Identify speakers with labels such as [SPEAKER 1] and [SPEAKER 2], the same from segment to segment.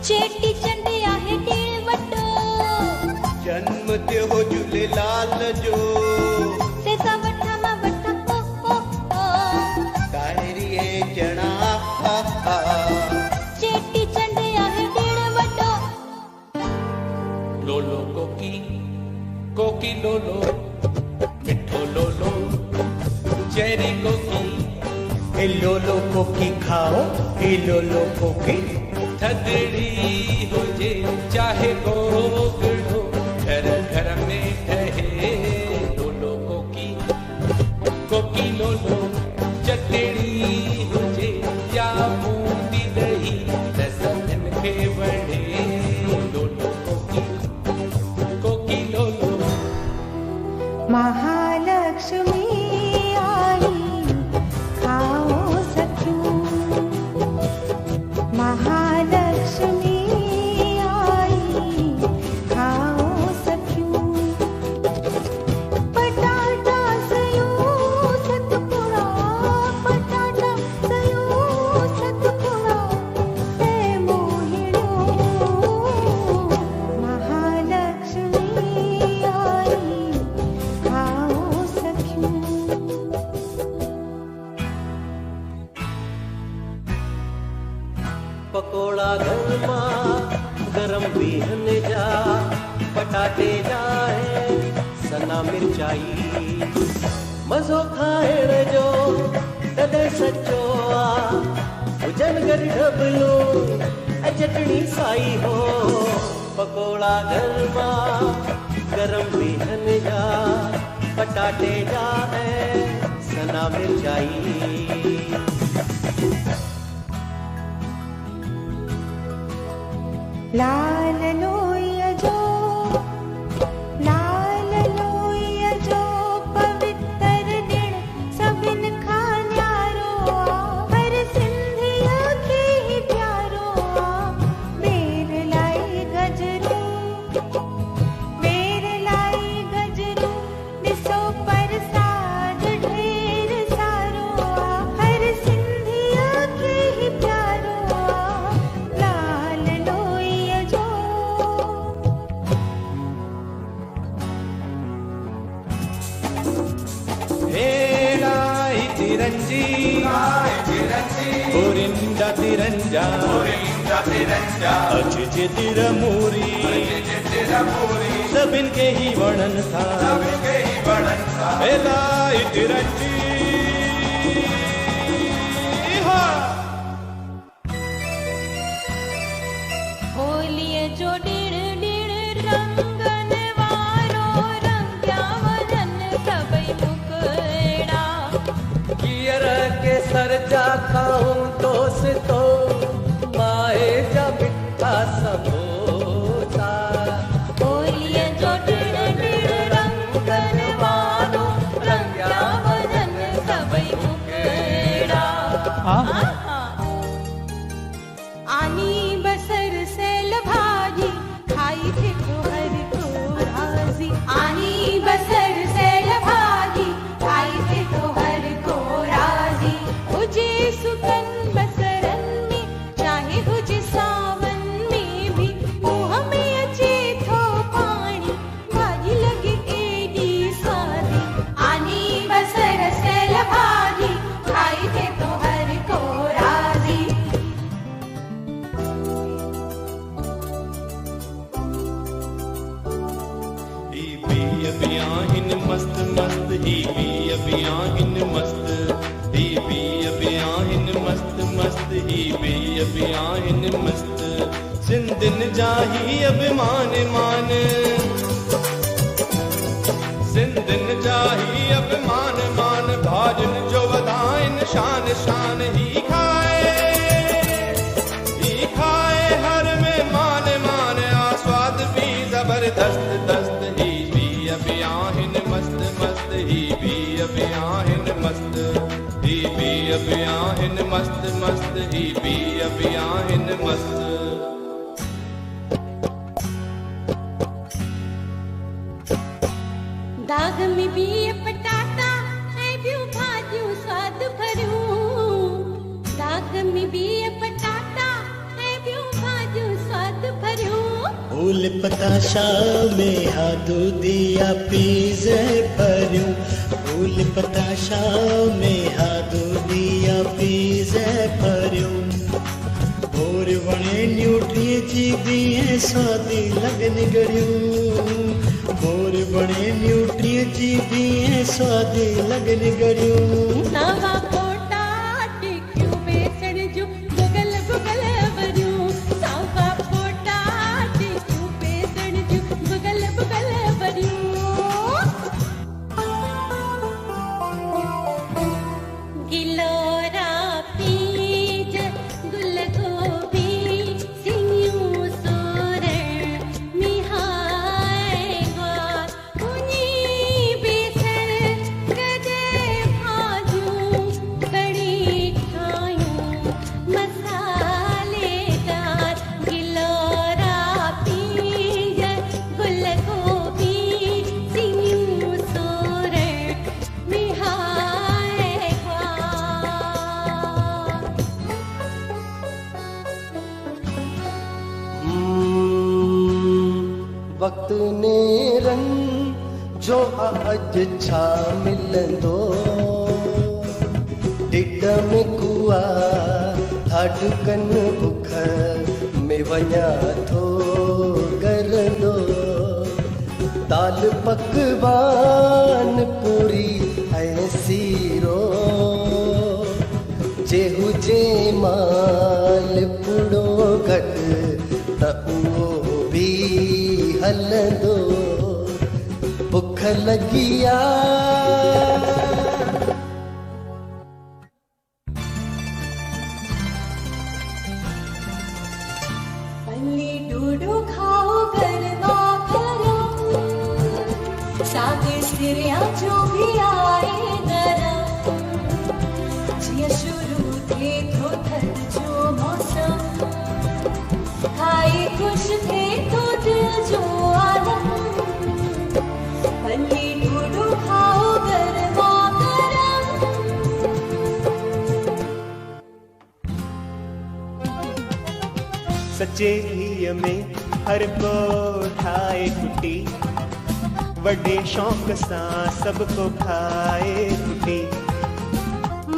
[SPEAKER 1] चेटी चंड आहे टिळ वटो
[SPEAKER 2] जन्म थियो झूलेलाल जो
[SPEAKER 1] सेसा वठा मा वठा ओ
[SPEAKER 2] ताहिरी जणा
[SPEAKER 1] चेटी चंड आहे टिळ वटो
[SPEAKER 3] लोलो कोकी कोकी लोलो मिठो लोलो चेरी कोकी
[SPEAKER 2] ए लोलो कोकी खाओ ए लोलो कोकी
[SPEAKER 3] थदड़ी हुजे चाहे गोगड़ो घर घर में ठहे लोलो कोकी कोकी लोलो चटड़ी हुजे या बूंदी दही रसन के बड़े लोलो कोकी कोकी लोलो
[SPEAKER 1] महालक्ष्मी आई खाओ सखियों महालक्ष्मी आई खाओ सखियों पटाटा सयो सतपुड़ा पटाटा सयो सतपुड़ा हे मोहिड़ो महालक्ष्मी आई खाओ सखियों
[SPEAKER 2] पकोड़ा गरमा गरम बिहन जा पटाटे जाए सना मिर्चाई मज़ो खाइण जो तॾहिं सचो हुजन गॾु ढबलो ऐं चटणी साई हो पकोड़ा गरमा गरम बिहन जा पटाटे जा सना मिर्चाई
[SPEAKER 1] लाल लोई जो पवित्र दिन सभिन खां न्यारो हर सिंधिया खे ही प्यारो बेर लाई गजरू ॾिसो परसाद ढेर सारो हर सिंधिया खे ही प्यारो लाल लोई जो
[SPEAKER 3] तिरंजी ओरिंदा तिरंजा अचे तिरमूरी सभिन के ही वणन था एलाई तिरंजी
[SPEAKER 1] होलीअ जो ॾिण ॾिण रंगन वारो रंगिया वञनि सभई मुकड़ा
[SPEAKER 2] कीअर के सर जा खाऊं दोस्तो माए जा मिठा समोसा
[SPEAKER 1] होलीअ जो ॾिण ॾिण रंगन वारो रंगिया वञनि सभई मुकड़ा आनी बसर सेल भाॼी खाई थे तो हर को राज़ी आनी बसर सेल भाॼी खाई थे तो हर को राज़ी हुजे सुकन बसरन में चाहे हुजे सावन में भी मुंह में अचे थो पानी भाॼी लगे एॾी स्वादी आनी बसर सेल भाॼी खाई थे तो हर को राज़ी
[SPEAKER 3] बियाहिन मस्त मस्त ही बियाहिन मस्त ही बियाहिन मस्त मस्त ही बियाहिन मस्त सिंधिन जाही अभिमान मान सिंधिन जाही अभिमान मान भाजन जो वधाइन शान शान ही खाए हर में मान मान आस्वाद भी जबरदस्त दस्त ही बियाहिन मस्त मस्त ही बियाहिन मस्त ही बियाहिन मस्त मस्त ही बियाहिन मस्त
[SPEAKER 1] दाग में बिह पटाटा ऐं ॿियूं भाॼियूं स्वाद भरियूं दाग में बिह पटाटा ऐं ॿियूं भाॼियूं स्वाद
[SPEAKER 2] फूल पताशा में हाथू दिया पीजे भरियूं फूल पताशा में हाथू दिया पीजे भरियूं भोर वणे न्यूट्री जी दिए स्वादी लगन गड़ियूं भोर वणे न्यूट्री जी दिए स्वादी लगन गड़ियूं
[SPEAKER 1] सावा पोटा टिक्यूं बेसण जूं गुगल गुगल वरियूं सावा पोटा टिक्यूं बेसण जूं गुगल गुगल वरियूं गिलोरा पीज गुल गोभी सिंगियूं सोरण मिहाय ग्वार कुनी बेसण गदे भाॼियूं कड़ी ठाहियूं मसालेदार गिलोरा पीज गुल गोभी सिंगियूं सोरण मिहाय ग्वार
[SPEAKER 4] वक्त नेरन जो अज छा मिलंदो ढिड में कुआ हडकन बुख में वञा थो गरंदो दाल पकवान पूरी ऐं सीरो जे हुजे माल पुड़ो घटि त उहो भी हलंदो बुख लगी
[SPEAKER 1] पल्ली डूडू खाओ गरबा करो सागे सिरिया जो भी आए गरम जिया शुरू थे तो थद जो मौसम खाए खुश थे तो दिल जो आलम पल्ली डूडू खाओ गरबा गरम
[SPEAKER 2] सच्चे घीअ में हर को ठाए कुटी वॾे शौक़ सां सभ को खाए कुटी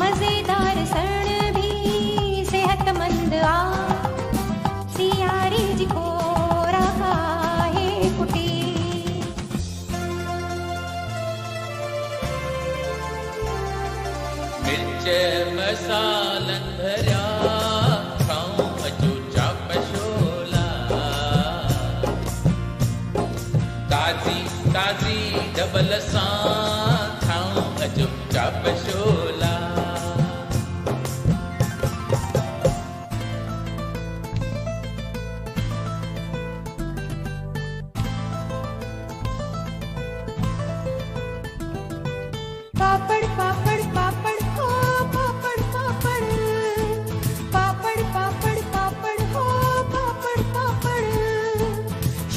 [SPEAKER 1] मज़ेदार सण भी सेहतमंद आ सियारे जी खोरा खाए कुटी
[SPEAKER 5] मिर्च मसालन भरिया खाऊं अचो चाप छोला ताज़ी ताज़ी डबल सां खाऊं अचो चाप छोला
[SPEAKER 1] पापड़ पापड़ पापड़ हो पापड़ पापड़ पापड़ पापड़ पापड़ हो पापड़ पापड़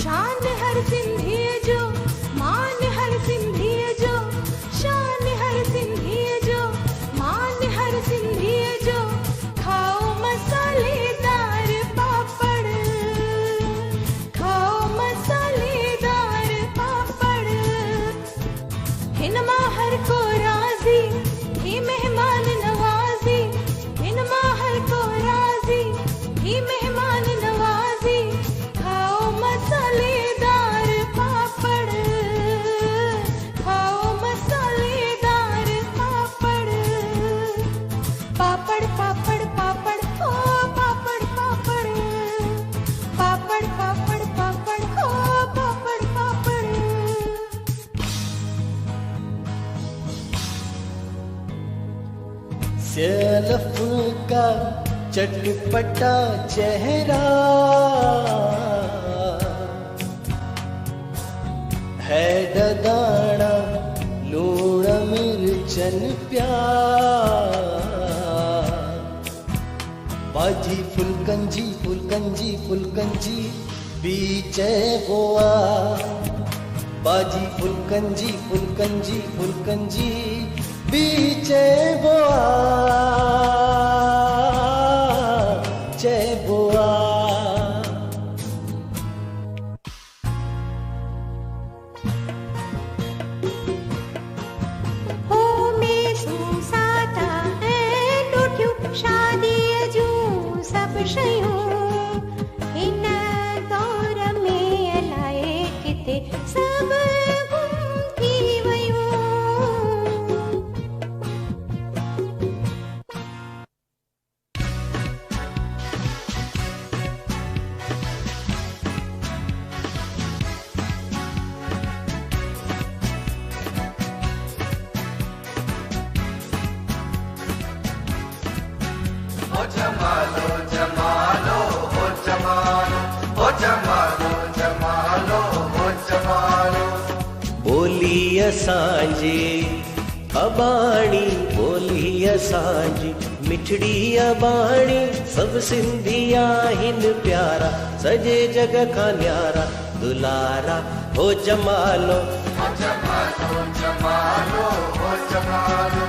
[SPEAKER 1] शान हर सिंधी जो मान हर सिंधी जो शान हर सिंधी जो मान हर सिंधी जो खाओ मसालेदार पापड़ खाओ मसालेदार पापड़ हिन मां हर को राज़ी ही मेहमान नवाज़ी हिन मां हर को राज़ी ही मेहमान नवाज़ी खाओ मसालेदार पापड़ खाओ मसालेदार पापड़ पापड़ पापड़ पापड़ हो पापड़ पापड़ पापड़ पापड़ पापड़ हो पापड़ पापड़
[SPEAKER 4] सेल फुल्का चटपटा चेहरा है डगाना लूण मिर्चन प्यार भाजी फुलकंजी फुलकंजी फुलकंजी बीचे गोआ भाजी फुलकंजी फुलकंजी फुलकंजी बीचे गोआ चे गोआ असांजी अबाणी ॿोली असांजी मिठड़ी अबाणी सब सिंधी आहिनि प्यारा सॼे जग खां न्यारा दुलारा हो जमालो
[SPEAKER 6] हो जमालो जमालो हो जमालो